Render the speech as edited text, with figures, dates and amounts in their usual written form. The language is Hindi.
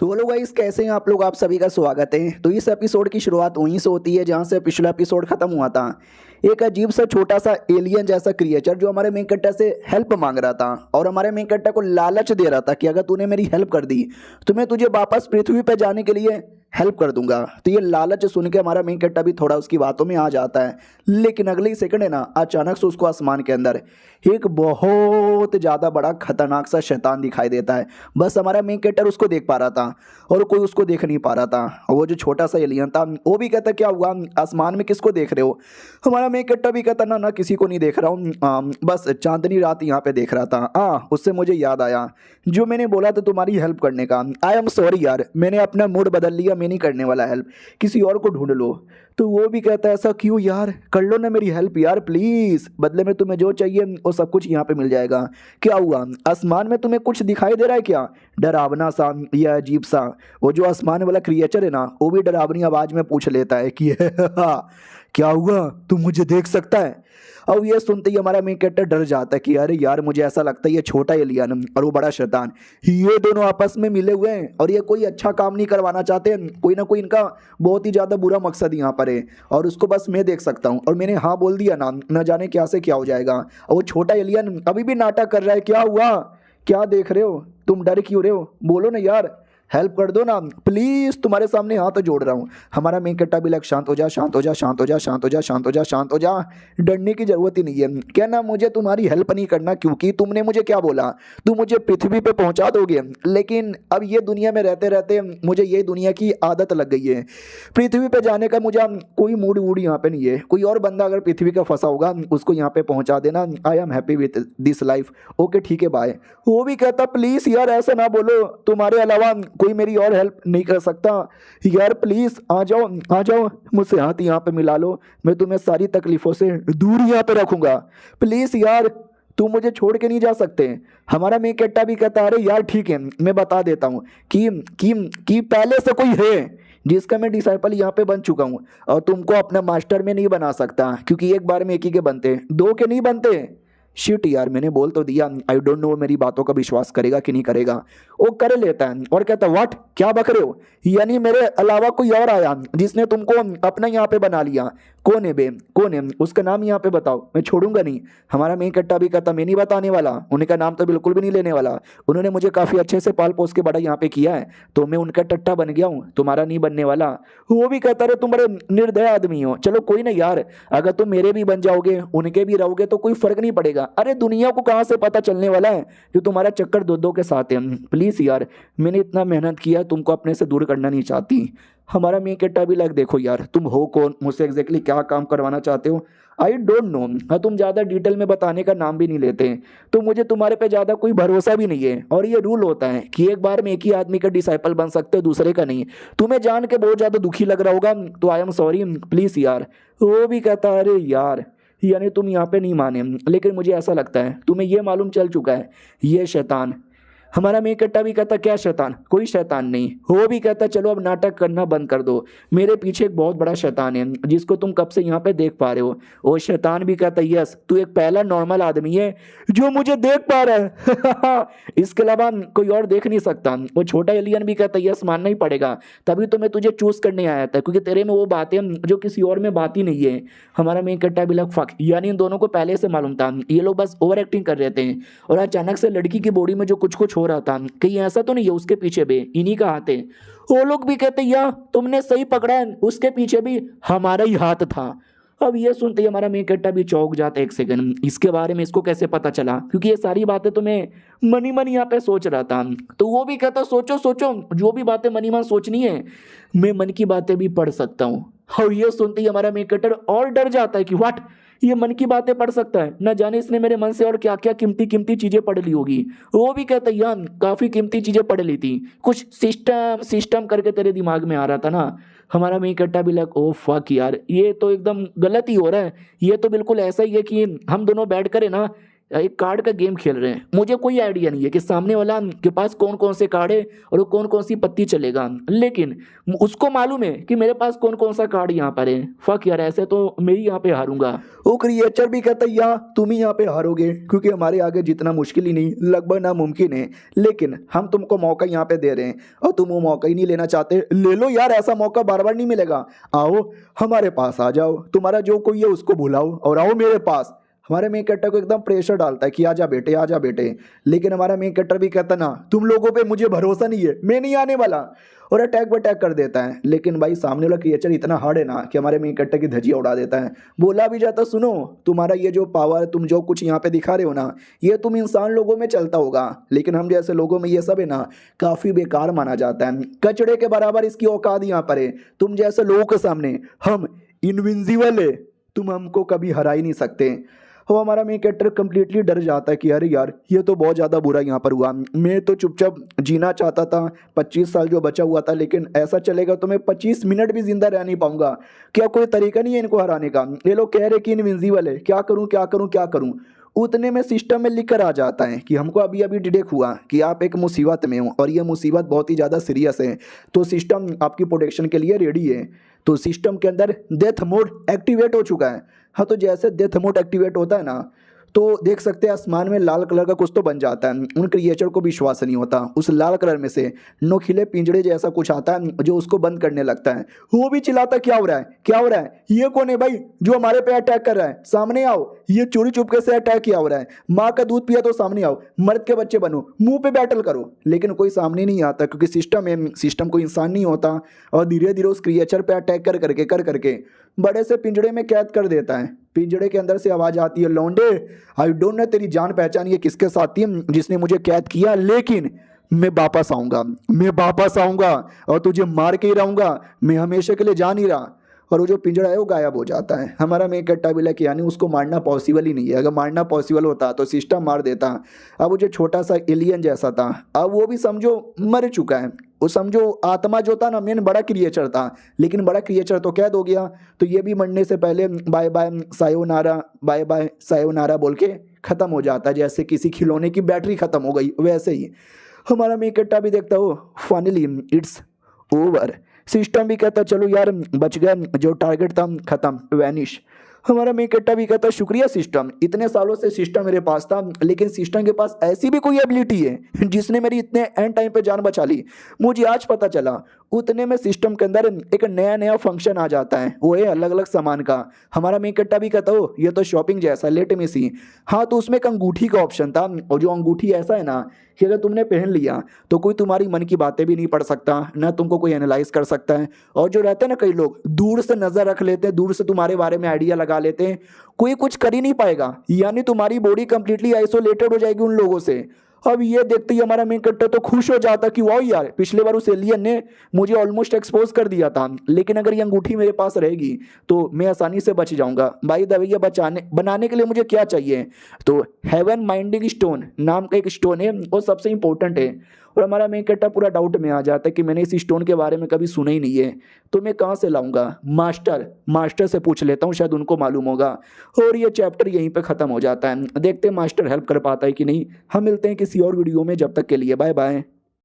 तो हेलो गाइस, कैसे हैं आप लोग। आप सभी का स्वागत है। तो इस एपिसोड की शुरुआत वहीं से होती है जहां से पिछला एपिसोड खत्म हुआ था। एक अजीब सा छोटा सा एलियन जैसा क्रिएचर जो हमारे मेन कैरेक्टर से हेल्प मांग रहा था और हमारे मेन कैरेक्टर को लालच दे रहा था कि अगर तूने मेरी हेल्प कर दी तो मैं तुझे वापस पृथ्वी पर जाने के लिए हेल्प कर दूंगा। तो ये लालच सुन के हमारा मेन कैरेक्टर भी थोड़ा उसकी बातों में आ जाता है, लेकिन अगले ही सेकंड है ना, अचानक से उसको आसमान के अंदर एक बहुत ज़्यादा बड़ा खतरनाक सा शैतान दिखाई देता है। बस हमारा मेन कैरेक्टर उसको देख पा रहा था और कोई उसको देख नहीं पा रहा था। और वो जो छोटा सा एलियन था वो भी कहता क्या हुआ, आसमान में किसको देख रहे हो। हमारा मेन कैरेक्टर भी कहता ना ना किसी को नहीं देख रहा हूँ, बस चांदनी रात यहाँ पे देख रहा था। उससे मुझे याद आया जो मैंने बोला था तुम्हारी हेल्प करने का। आई एम सॉरी यार, मैंने अपना मूड बदल लिया, मैं नहीं करने वाला हेल्प, किसी और को ढूंढ लो। तो वो भी कहता है ऐसा क्यों यार, कर लो ना मेरी हेल्प यार प्लीज़, बदले में तुम्हें जो चाहिए वो सब कुछ यहाँ पे मिल जाएगा। क्या हुआ, आसमान में तुम्हें कुछ दिखाई दे रहा है क्या, डरावना सा या अजीब सा। वो जो आसमान वाला क्रिएचर है ना वो भी डरावनी आवाज़ में पूछ लेता है कि क्या हुआ, तू मुझे देख सकता है। अब ये सुनते ही हमारा मेन कैरेक्टर डर जाता है कि अरे यार मुझे ऐसा लगता है ये छोटा एलियन और वो बड़ा शैतान, ये दोनों आपस में मिले हुए हैं और ये कोई अच्छा काम नहीं करवाना चाहते हैं। कोई ना कोई इनका बहुत ही ज़्यादा बुरा मकसद यहाँ पर है और उसको बस मैं देख सकता हूँ। और मैंने हाँ बोल दिया ना, न जाने क्या से क्या हो जाएगा। और वो छोटा एलियन अभी भी नाटक कर रहा है, क्या हुआ, क्या देख रहे हो, तुम डर क्यों रहे हो, बोलो ना यार, हेल्प कर दो ना प्लीज, तुम्हारे सामने हाथ जोड़ रहा हूँ। हमारा मेन कैरेक्टर भी लग शांत हो जा, शांत हो जा, शांत हो जा, शांत हो जा, शांत हो जा, शांत हो जा, डरने की जरूरत ही नहीं है। क्या ना, मुझे तुम्हारी हेल्प नहीं करना क्योंकि तुमने मुझे क्या बोला, तुम मुझे पृथ्वी पे पहुंचा दोगे, लेकिन अब ये दुनिया में रहते रहते मुझे ये दुनिया की आदत लग गई है। पृथ्वी पे जाने का मुझे कोई मूड वूड यहाँ पे नहीं है। कोई और बंदा अगर पृथ्वी का फंसा होगा उसको यहाँ पे पहुंचा देना, I am happy with this life, okay ठीक है बाय। वो भी कहता प्लीज यार ऐसा ना बोलो, तुम्हारे अलावा कोई मेरी और हेल्प नहीं कर सकता यार, प्लीज आ जाओ, आ जाओ, मुझसे हाथ यहाँ पे मिला लो, मैं तुम्हें सारी तकलीफों से दूर यहाँ पे रखूंगा, प्लीज यार तुम मुझे छोड़ के नहीं जा सकते। हमारा मेन कैरेक्टर भी कहता है अरे यार ठीक है मैं बता देता हूँ कि पहले से कोई है जिसका मैं डिसाइपल यहाँ पे बन चुका हूँ और तुमको अपना मास्टर में नहीं बना सकता क्योंकि एक बार में एक ही के बनते, दो के नहीं बनते। शिट यार, मैंने बोल तो दिया, आई डोंट नो मेरी बातों का विश्वास करेगा कि नहीं करेगा। वो कर लेता है और कहता है व्हाट, क्या बक रहे हो, यानी मेरे अलावा कोई और आया जिसने तुमको अपना यहाँ पे बना लिया। कौन है बे, कौन है, उसका नाम यहाँ पे बताओ, मैं छोड़ूंगा नहीं। हमारा मेन कट्टा भी कहता मैं नहीं बताने वाला, उनका नाम तो बिल्कुल भी नहीं लेने वाला, उन्होंने मुझे काफी अच्छे से पाल पोस के बड़ा यहाँ पे किया है तो मैं उनका टट्टा बन गया हूँ, तुम्हारा नहीं बनने वाला। वो भी कहता रहे तुम बड़े निर्दय आदमी हो, चलो कोई ना यार, अगर तुम मेरे भी बन जाओगे उनके भी रहोगे तो कोई फर्क नहीं पड़ेगा। अरे दुनिया को कहाँ से पता चलने वाला है जो तुम्हारा चक्कर दो दो के साथ है, प्लीज यार मैंने इतना मेहनत किया, तुमको अपने से दूर करना नहीं चाहती। हमारा मेन कैरेक्टर भी लग देखो यार तुम हो कौन, मुझसे एग्जैक्टली क्या काम करवाना चाहते हो, आई डोंट नो। तुम ज़्यादा डिटेल में बताने का नाम भी नहीं लेते, तो मुझे तुम्हारे पे ज़्यादा कोई भरोसा भी नहीं है। और ये रूल होता है कि एक बार में एक ही आदमी का डिसाइपल बन सकते हो, दूसरे का नहीं। तुम्हें जान के बहुत ज़्यादा दुखी लग रहा होगा तो आई एम सॉरी प्लीज़ यार। वो भी कहता है अरे यार, यानी तुम यहाँ पे नहीं माने, लेकिन मुझे ऐसा लगता है तुम्हें ये मालूम चल चुका है ये शैतान। हमारा मेन कट्टा भी कहता क्या शैतान, कोई शैतान नहीं। वो भी कहता चलो अब नाटक करना बंद कर दो, मेरे पीछे एक बहुत बड़ा शैतान है जिसको तुम कब से यहाँ पे देख पा रहे हो। वो शैतान भी कहता यस, तू एक पहला नॉर्मल आदमी है जो मुझे देख पा रहा है इसके अलावा कोई और देख नहीं सकता। वो छोटा एलियन भी कहता यस, मानना ही पड़ेगा, तभी तो मैं तुझे चूज करने आया था क्योंकि तेरे में वो बातें जो किसी और में बात ही नहीं है। हमारा मेन कट्टा भी लग फक, यानी इन दोनों को पहले से मालूम था, ये लोग बस ओवर एक्टिंग कर रहे थे और अचानक से लड़की की बॉडी में जो कुछ कुछ हो रहा था कहीं ऐसा तो नहीं है उसके पीछे भी इन्हीं का हाथ है। वो लोग भी कहते या तुमने सही पकड़ा है, उसके पीछे भी हमारा ही हाथ था। अब ये सुनते ही हमारा मेन कैरेक्टर भी चौंक जाता है, एक सेकंड इसके बारे में इसको कैसे पता चला, क्योंकि ये सारी बातें तो मैं मनी मन यहाँ पे सोच रहा था। तो वो भी कहता सोचो सोचो, जो भी बातें मनी मन सोचनी है मैं मन की बातें भी पढ़ सकता हूँ। और ये सुनते ही हमारा मेन कैरेक्टर और डर जाता है कि व्हाट, ये मन की बातें पढ़ सकता है, न जाने इसने मेरे मन से और क्या क्या कीमती कीमती चीजें पढ़ ली होगी। वो भी कहता है यार काफी कीमती चीजें पढ़ ली थी, कुछ सिस्टम सिस्टम करके तेरे दिमाग में आ रहा था ना। हमारा मेन कट्टा भी लग ओ फक यार, ये तो एकदम गलत ही हो रहा है, ये तो बिल्कुल ऐसा ही है कि हम दोनों बैठ कर है ना एक कार्ड का गेम खेल रहे हैं, मुझे कोई आइडिया नहीं है कि सामने वाला के पास कौन कौन से कार्ड है और वो कौन कौन सी पत्ती चलेगा, लेकिन उसको मालूम है कि मेरे पास कौन कौन सा कार्ड यहाँ पर है। फक यार, ऐसे तो मैं ही यहाँ पे हारूंगा। वो क्रिएचर भी कहता है या तुम ही यहाँ पे हारोगे, क्योंकि हमारे आगे जितना मुश्किल ही नहीं लगभग नामुमकिन है, लेकिन हम तुमको मौका यहाँ पे दे रहे हैं और तुम वो मौका ही नहीं लेना चाहते। ले लो यार, ऐसा मौका बार बार नहीं मिलेगा। आओ हमारे पास आ जाओ, तुम्हारा जो कोई है उसको भुलाओ और आओ मेरे पास। हमारे मेन कैरेक्टर को एकदम प्रेशर डालता है कि आजा बेटे आजा बेटे, लेकिन हमारा मेन कैरेक्टर भी कहता ना तुम लोगों पे मुझे भरोसा नहीं है, मैं नहीं आने वाला, और अटैक बटैक कर देता है। लेकिन भाई सामने वाला क्रिएचर इतना हार्ड है ना कि हमारे मेन कैरेक्टर की धज्जियां उड़ा देता है। बोला भी जाता सुनो तुम्हारा ये जो पावर तुम जो कुछ यहाँ पे दिखा रहे हो ना, ये तुम इंसान लोगों में चलता होगा, लेकिन हम जैसे लोगों में ये सब है ना काफ़ी बेकार माना जाता है। कचड़े के बराबर इसकी औकात यहाँ पर है। तुम जैसे लोगों के सामने हम इनविंसिबल है, तुम हमको कभी हरा ही नहीं सकते। वो हमारा मेन कैरेक्टर कम्प्लीटली डर जाता है कि अरे यार ये तो बहुत ज़्यादा बुरा यहाँ पर हुआ। मैं तो चुपचाप जीना चाहता था, 25 साल जो बचा हुआ था, लेकिन ऐसा चलेगा तो मैं 25 मिनट भी जिंदा रह नहीं पाऊंगा। क्या कोई तरीका नहीं है इनको हराने का? ये लोग कह रहे कि इनविंसिबल है, क्या करूँ क्या करूँ क्या करूँ। उतने में सिस्टम में लिख कर आ जाता है कि हमको अभी अभी डिटेक्ट हुआ कि आप एक मुसीबत में हो और ये मुसीबत बहुत ही ज़्यादा सीरियस है, तो सिस्टम आपकी प्रोटेक्शन के लिए रेडी है। तो सिस्टम के अंदर डेथ मोड एक्टिवेट हो चुका है। हाँ, तो जैसे डेथ मोड एक्टिवेट होता है ना, तो देख सकते हैं आसमान में लाल कलर का कुछ तो बन जाता है। उन क्रिएचर को विश्वास नहीं होता, उस लाल कलर में से नोखिले पिंजड़े जैसा कुछ आता है जो उसको बंद करने लगता है। वो भी चिल्लाता क्या हो रहा है क्या हो रहा है, ये कौन है भाई जो हमारे पे अटैक कर रहा है, सामने आओ, ये चोरी चुपके से अटैक किया हो रहा है, माँ का दूध पिया तो सामने आओ, मर्द के बच्चे बनो, मुंह पे बैटल करो। लेकिन कोई सामने नहीं आता क्योंकि सिस्टम है, सिस्टम कोई इंसान नहीं होता, और धीरे धीरे उस क्रिएचर पे अटैक कर करके बड़े से पिंजड़े में कैद कर देता है। पिंजड़े के अंदर से आवाज आती है, लौंडे आई डोंट नो तेरी जान पहचान ये किसके साथ थी जिसने मुझे कैद किया, लेकिन मैं वापस आऊंगा, मैं वापस आऊंगा और तुझे मार के ही रहूंगा, मैं हमेशा के लिए जा नहीं रहा। और वो जो पिंजड़ा है वो गायब हो जाता है। हमारा मेन कैरेक्टर भी कि यानी उसको मारना पॉसिबल ही नहीं है, अगर मारना पॉसिबल होता तो सिस्टम मार देता। अब वो जो छोटा सा एलियन जैसा था, अब वो भी समझो मर चुका है। वो समझो आत्मा जो था ना, मेन बड़ा क्रिएचर था, लेकिन बड़ा क्रिएचर तो कैद हो गया, तो ये भी मरने से पहले बाय बाय सायोनारा बोल के ख़त्म हो जाता है। जैसे किसी खिलौने की बैटरी ख़त्म हो गई वैसे ही हमारा मेन कैरेक्टर भी देखता हो फाइनली इट्स ओवर। सिस्टम भी कहता चलो यार बच गया, जो टारगेट था खत्म, वैनिश। हमारा मेन कैरेक्टर भी कहता शुक्रिया सिस्टम, इतने सालों से सिस्टम मेरे पास था, लेकिन सिस्टम के पास ऐसी भी कोई एबिलिटी है जिसने मेरी इतने एंड टाइम पे जान बचा ली, मुझे आज पता चला। उतने में सिस्टम के अंदर एक नया नया फंक्शन आ जाता है, वो है अलग अलग सामान का। हमारा मेन कैरेक्टर भी कहता हो ये तो शॉपिंग जैसा, लेट में सी। हाँ, तो उसमें एक अंगूठी का ऑप्शन था, और जो अंगूठी ऐसा है ना कि अगर तुमने पहन लिया तो कोई तुम्हारी मन की बातें भी नहीं पढ़ सकता, ना तुमको कोई एनालाइज कर सकता है। और जो रहते हैं ना कई लोग दूर से नजर रख लेते हैं, दूर से तुम्हारे बारे में आइडिया लगा लेते हैं, कोई कुछ कर ही नहीं पाएगा, यानी तुम्हारी बॉडी कंप्लीटली आइसोलेटेड हो जाएगी उन लोगों से। अब ये देखते ही हमारा मेन कैरेक्टर तो खुश हो जाता कि वाह यार, पिछले बार उस एलियन ने मुझे ऑलमोस्ट एक्सपोज कर दिया था, लेकिन अगर ये अंगूठी मेरे पास रहेगी तो मैं आसानी से बच जाऊंगा। भाई द वे ये बनाने के लिए मुझे क्या चाहिए, तो हेवन माइंडिंग स्टोन नाम का एक स्टोन है, वो सबसे इंपॉर्टेंट है। और हमारा मेन कैरेक्टर पूरा डाउट में आ जाता है कि मैंने इस स्टोन के बारे में कभी सुना ही नहीं है, तो मैं कहाँ से लाऊंगा? मास्टर से पूछ लेता हूँ, शायद उनको मालूम होगा। और ये चैप्टर यहीं पे ख़त्म हो जाता है। देखते हैं मास्टर हेल्प कर पाता है कि नहीं। हम मिलते हैं किसी और वीडियो में, जब तक के लिए बाय बाय।